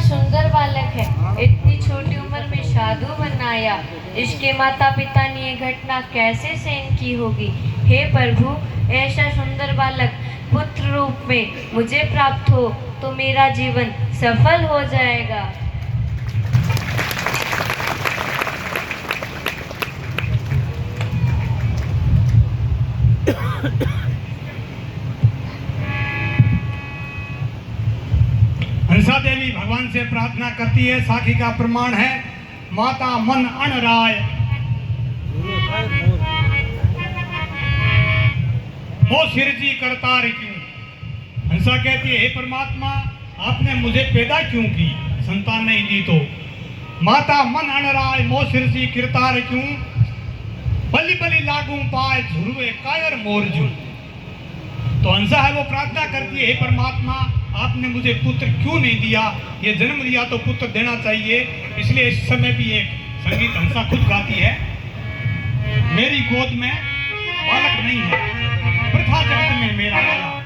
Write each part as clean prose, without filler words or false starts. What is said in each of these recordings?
सुंदर बालक है, इतनी छोटी उम्र में साधु बनना आया। इसके माता पिता ने ये घटना कैसे सहन की होगी। हे प्रभु, ऐसा सुंदर बालक पुत्र रूप में मुझे प्राप्त हो तो मेरा जीवन सफल हो जाएगा। हंसा देवी भगवान से प्रार्थना करती है। साखी का प्रमाण है, माता मन अन राय वो सिरजी करता क्यों। हंसा कहती है, हे परमात्मा, आपने मुझे पैदा क्यों की, संतान नहीं दी तो। माता मन अन राय मो सिरजी किरतार क्यों, बलि बलि लागू पाए झुरुए कायर मोरजू। तो हंसा है वो प्रार्थना करती है, हे परमात्मा, आपने मुझे पुत्र क्यों नहीं दिया, ये जन्म दिया तो पुत्र देना चाहिए। इसलिए इस समय भी एक संगीत हंसा खुद गाती है, मेरी गोद में बालक नहीं है, प्रथा जगत में मेरा लाला।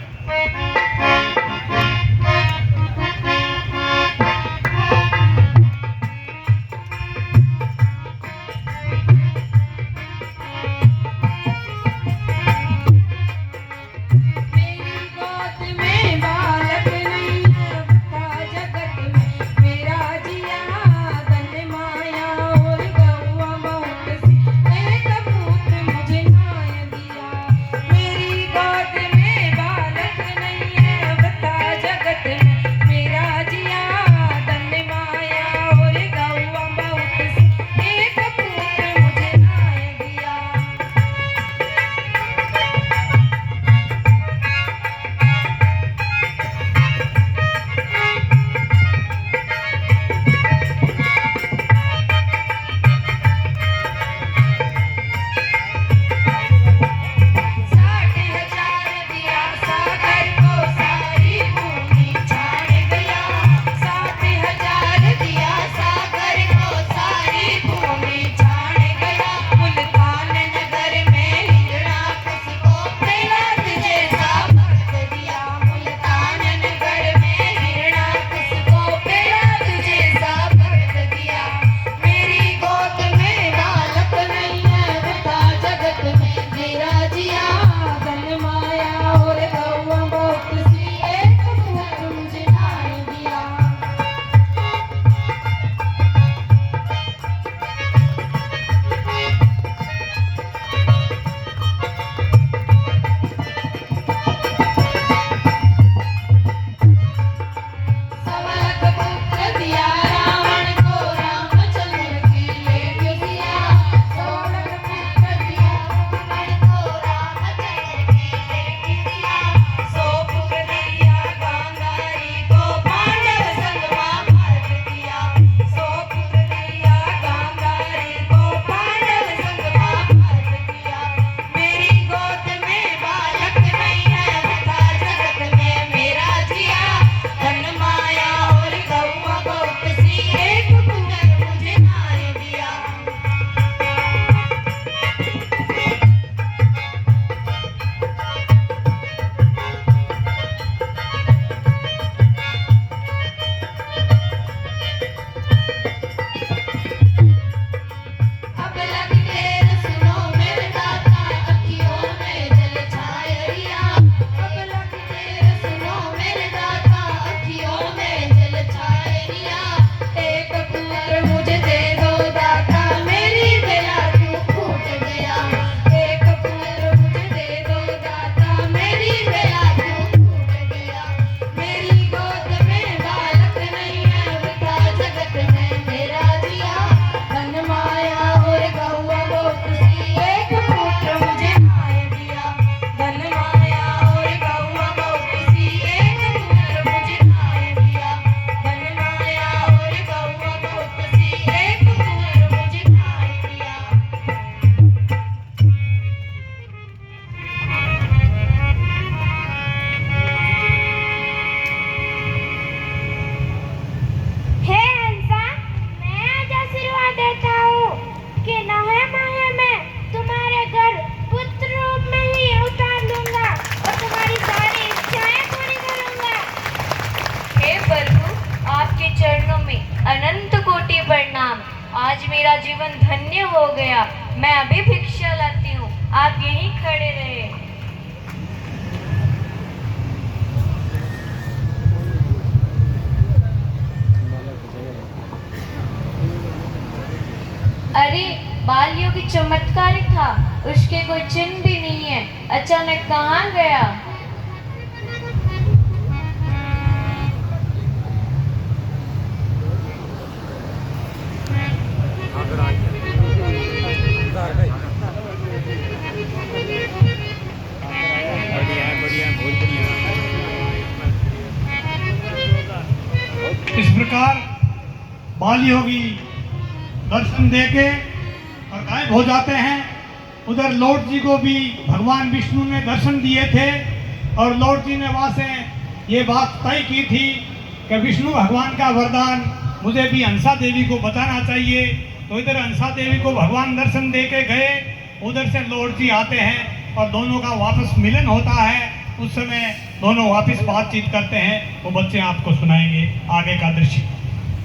आज मेरा जीवन धन्य हो गया। मैं अभी भिक्षा लाती हूँ, आप यहीं खड़े रहे। अरे बाल योगी चमत्कारी था, उसके कोई चिन्ह भी नहीं है, अचानक कहाँ गया? इस प्रकार बाल योगी दर्शन देके और गायब हो जाते हैं। उधर लॉर्ड जी को भी भगवान विष्णु ने दर्शन दिए थे और लॉर्ड जी ने वहाँ से ये बात तय की थी कि विष्णु भगवान का वरदान मुझे भी हंसा देवी को बताना चाहिए। तो इधर हंसा देवी को भगवान दर्शन दे के गए, उधर से लॉर्ड जी आते हैं और दोनों का वापस मिलन होता है। उस समय दोनों वापस बातचीत करते हैं, वो बच्चे आपको सुनाएंगे आगे का दृश्य।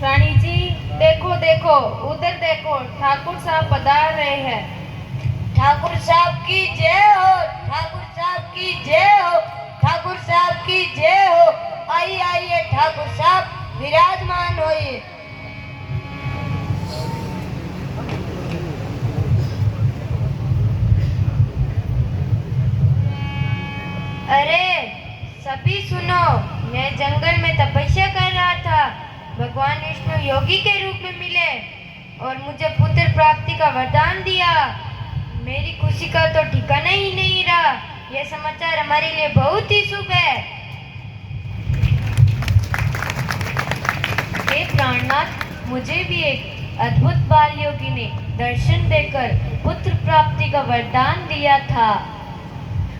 रानी जी देखो देखो, उधर देखो, ठाकुर साहब पधार रहे हैं। ठाकुर साहब की जय हो, ठाकुर साहब की जय हो, ठाकुर साहब की जय हो। आइए आइए ठाकुर साहब विराजमान होइए। अरे सभी सुनो, मैं जंगल में तपस्या कर रहा था। भगवान विष्णु योगी के रूप में मिले और मुझे पुत्र प्राप्ति का वरदान दिया। मेरी खुशी का तो ठिकाना ही नहीं रहा। यह समाचार हमारे लिए बहुत ही शुभ है। हे प्राणनाथ, मुझे भी एक अद्भुत बाल योगी ने दर्शन देकर पुत्र प्राप्ति का वरदान दिया था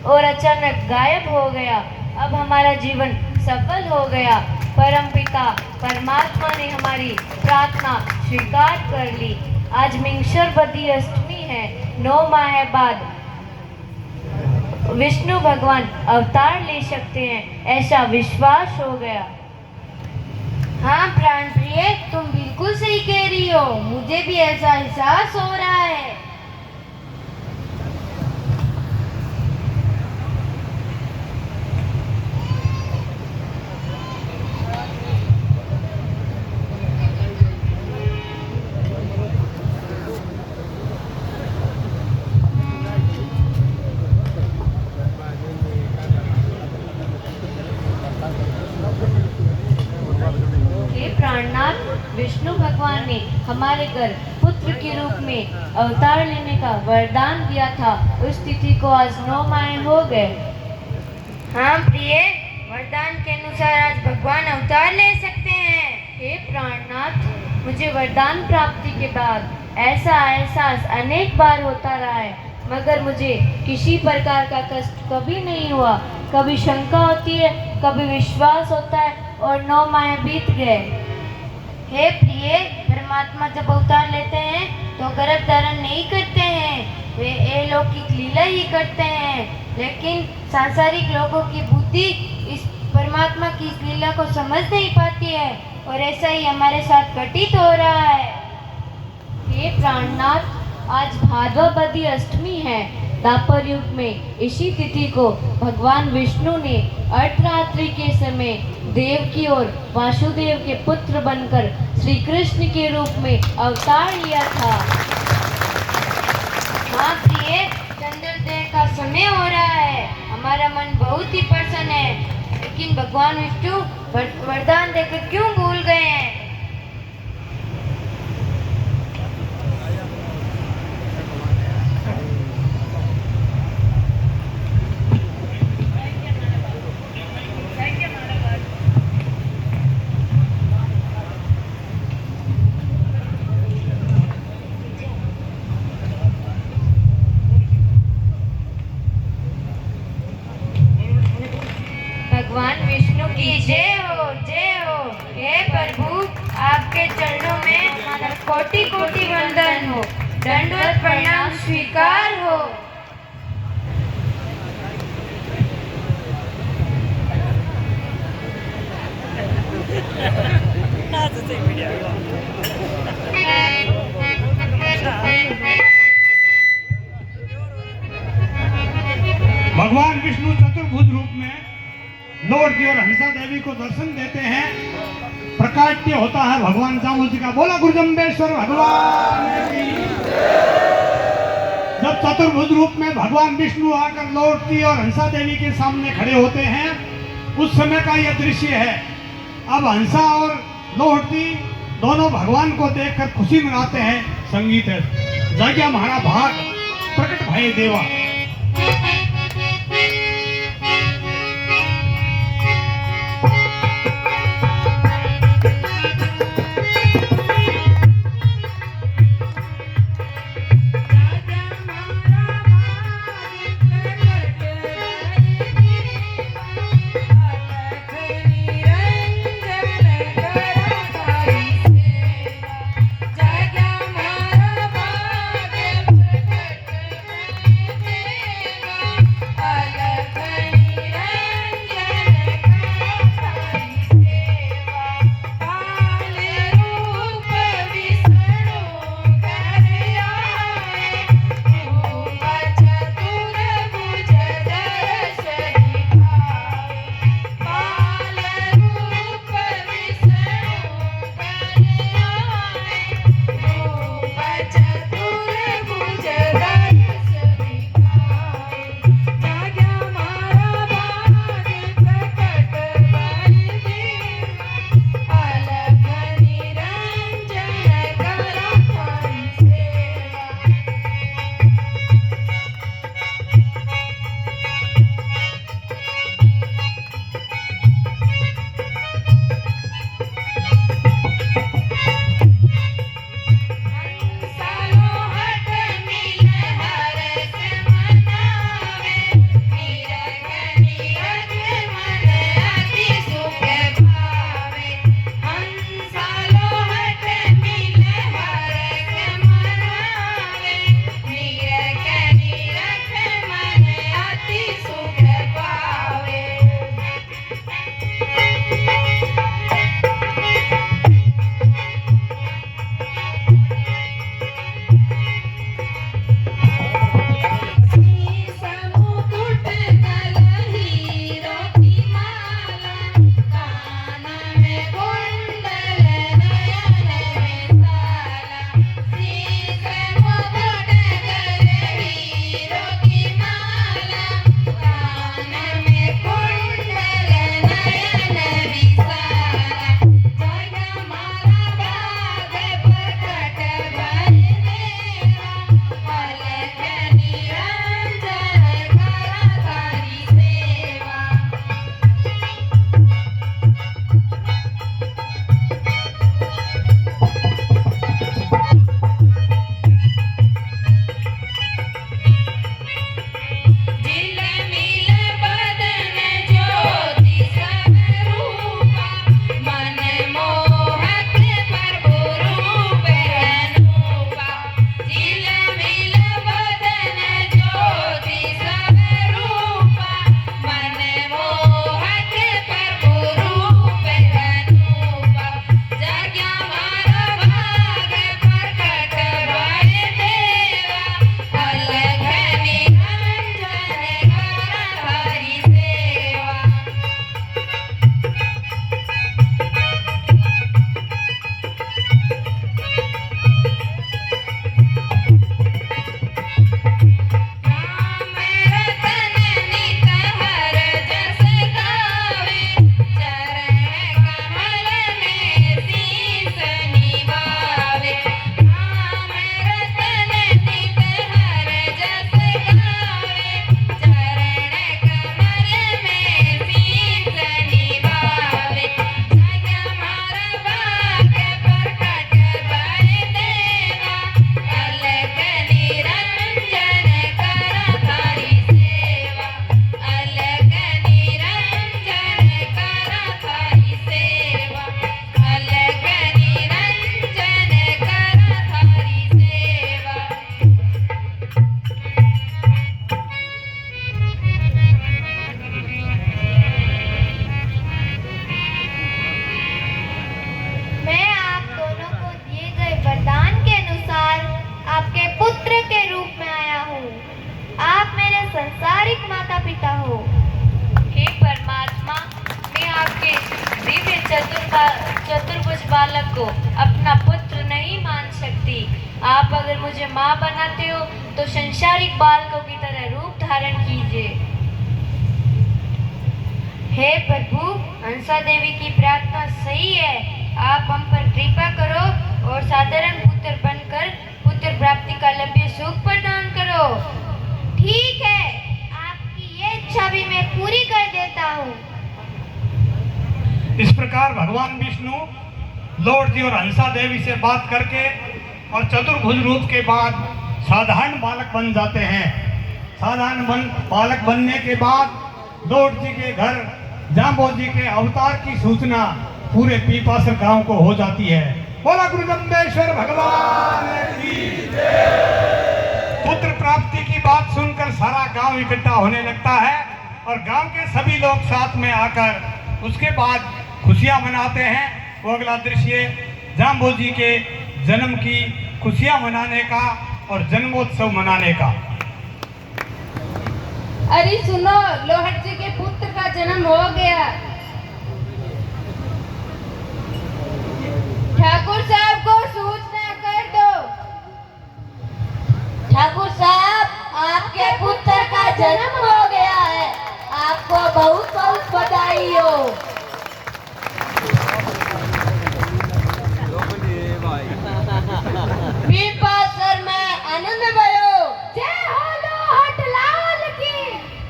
और अचानक गायब हो गया। अब हमारा जीवन सफल हो गया। परमपिता परमात्मा ने हमारी प्रार्थना स्वीकार कर ली। आज मिंगशर बदी अष्टमी है। 9 माह बाद विष्णु भगवान अवतार ले सकते हैं, ऐसा विश्वास हो गया। हाँ प्राण प्रिय, तुम बिल्कुल सही कह रही हो। मुझे भी ऐसा एहसास हो रहा है। प्राणनाथ, विष्णु भगवान ने हमारे घर पुत्र के रूप में अवतार लेने का वरदान दिया था। उस तिथि को आज 9 माह हो गए। हाँ प्रिय, वरदान के अनुसार आज भगवान अवतार ले सकते हैं। हे प्राणनाथ, मुझे वरदान प्राप्ति के बाद ऐसा एहसास अनेक बार होता रहा है, मगर मुझे किसी प्रकार का कष्ट कभी नहीं हुआ। कभी शंका होती है, कभी विश्वास होता है और 9 माह बीत गए। हे प्रिय, परमात्मा जब अवतार लेते हैं तो गर्भ धारण नहीं करते हैं, वे अलौकिक लीला ही करते हैं। लेकिन सांसारिक लोगों की बुद्धि इस परमात्मा की इस लीला को समझ नहीं पाती है और ऐसा ही हमारे साथ घटित हो रहा है। हे प्राणनाथ, आज भाद्रपदी अष्टमी है। द्वापर युग में इसी तिथि को भगवान विष्णु ने अर्धरात्रि के समय देवकी और वासुदेव के पुत्र बनकर श्री कृष्ण के रूप में अवतार लिया था। हाँ प्रिय, चंद्रोदय का समय हो रहा है। हमारा मन बहुत ही प्रसन्न है, लेकिन भगवान विष्णु वरदान देकर क्यों भूल गए हैं? भगवान विष्णु की जय हो, जय हो। हे प्रभु, आपके चरणों में कोटि कोटि वंदन हो, दंडवत प्रणाम स्वीकार हो। That's the same video. लौट जी और हंसा देवी को दर्शन देते हैं। प्रकाट्य होता है भगवान जामुन जी का। बोला गुरुजम्बेश्वर भगवान की। जब चतुर्भुज रूप में भगवान विष्णु आकर लौट जी और हंसा देवी के सामने खड़े होते हैं, उस समय का यह दृश्य है। अब हंसा और लोहटी दोनों भगवान को देखकर खुशी मनाते हैं। संगीत है जाग्या महारा भाग प्रकट भय देवा। संसारिक माता पिता हो। हे परमात्मा, चतुर्भुज बालक को अपना पुत्र नहीं मान सकती। आप अगर मुझे माँ बनाते हो तो संसारिक बालकों की तरह रूप धारण कीजिए। हे प्रभु, हंसा देवी की प्रार्थना सही है। आप हम पर कृपा करो और साधारण पुत्र बनकर पुत्र प्राप्ति का लंबे सुख प्रदान करो। ठीक है, आपकी ये इच्छा भी मैं पूरी कर देता हूँ। इस प्रकार भगवान विष्णु लॉर्ड जी और हंसा देवी से बात करके और चतुर्भुज रूप के बाद साधारण बालक बन जाते हैं। साधारण बालक बनने के बाद लॉर्ड जी के घर जांबोजी के अवतार की सूचना पूरे पीपासर गांव को हो जाती है। बोला गुरु जम्बेश्वर भगवान की जय। पुत्र प्राप्ति की बात सुनकर सारा गांव इकट्ठा होने लगता है और गांव के सभी लोग साथ में आकर उसके बाद खुशियां मनाते हैं। वो अगला दृश्य जांबोजी के जन्म की खुशियां मनाने का और जन्मोत्सव मनाने का। अरे सुनो, लोहट जी के पुत्र का जन्म हो गया। ठाकुर साहब को सूचना कर दो। ठाकुर साहब, आपके पुत्र का जन्म हो गया है। आपको बहुत बहुत बधाई हो। पीपासर में आनंद भयो। जय हो लोहट लाल की।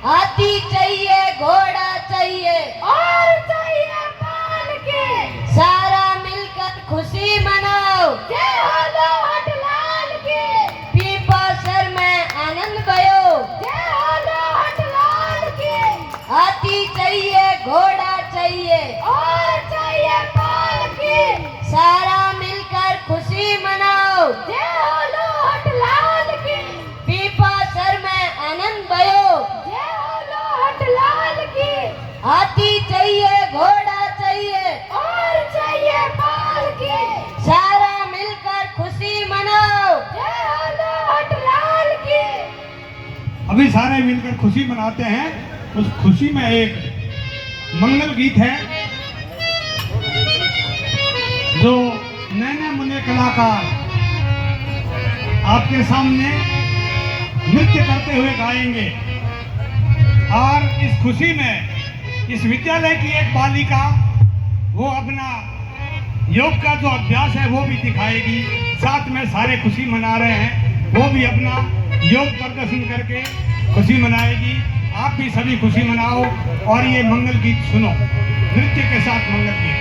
हाथी चाहिए, घोड़ा चाहिए और चाहिए पाल के। सारा मिलकर खुशी मनाओ। जय हो लोहट लाल की। पीपासर में आनंद भयो। जय हो लोहट लाल की। हाथी चाहिए, घोड़ा चाहिए और चाहिए पाल के। सारा मिलकर खुशी मनाओ। जय हो लोहट लाल की। पीपासर में आनंद भयो। जय हो लोहट लाल की। हाथी चाहिए, घोड़ा चाहिए और चाहिए पाल के। सारा मिलकर खुशी मनाओ। जय हो लोहट लाल की। अभी सारे मिलकर खुशी मनाते हैं। उस खुशी में एक मंगल गीत है जो नैने मुने कलाकार आपके सामने नृत्य करते हुए गाएंगे। और इस खुशी में इस विद्यालय की एक बालिका वो अपना योग का जो अभ्यास है वो भी दिखाएगी। साथ में सारे खुशी मना रहे हैं, वो भी अपना योग प्रदर्शन करके खुशी मनाएगी। आप भी सभी खुशी मनाओ और ये मंगल गीत सुनो, नृत्य के साथ मंगल गीत।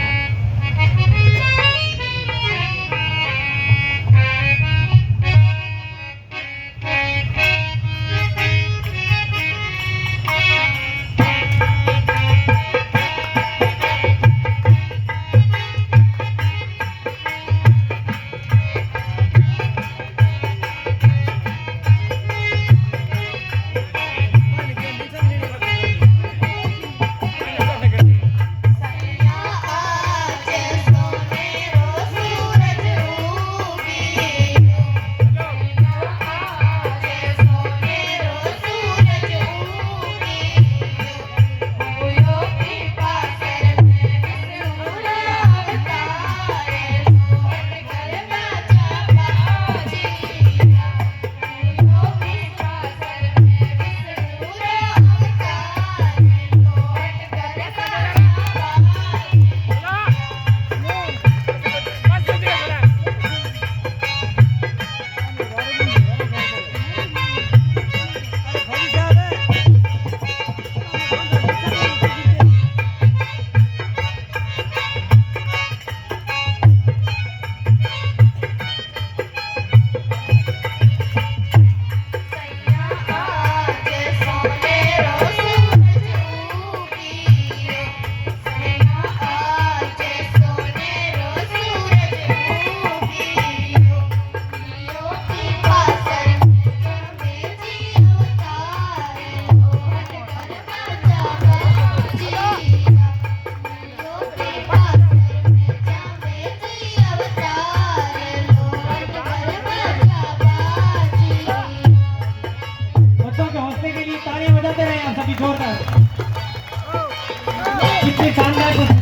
जोरदार कितनी शानदार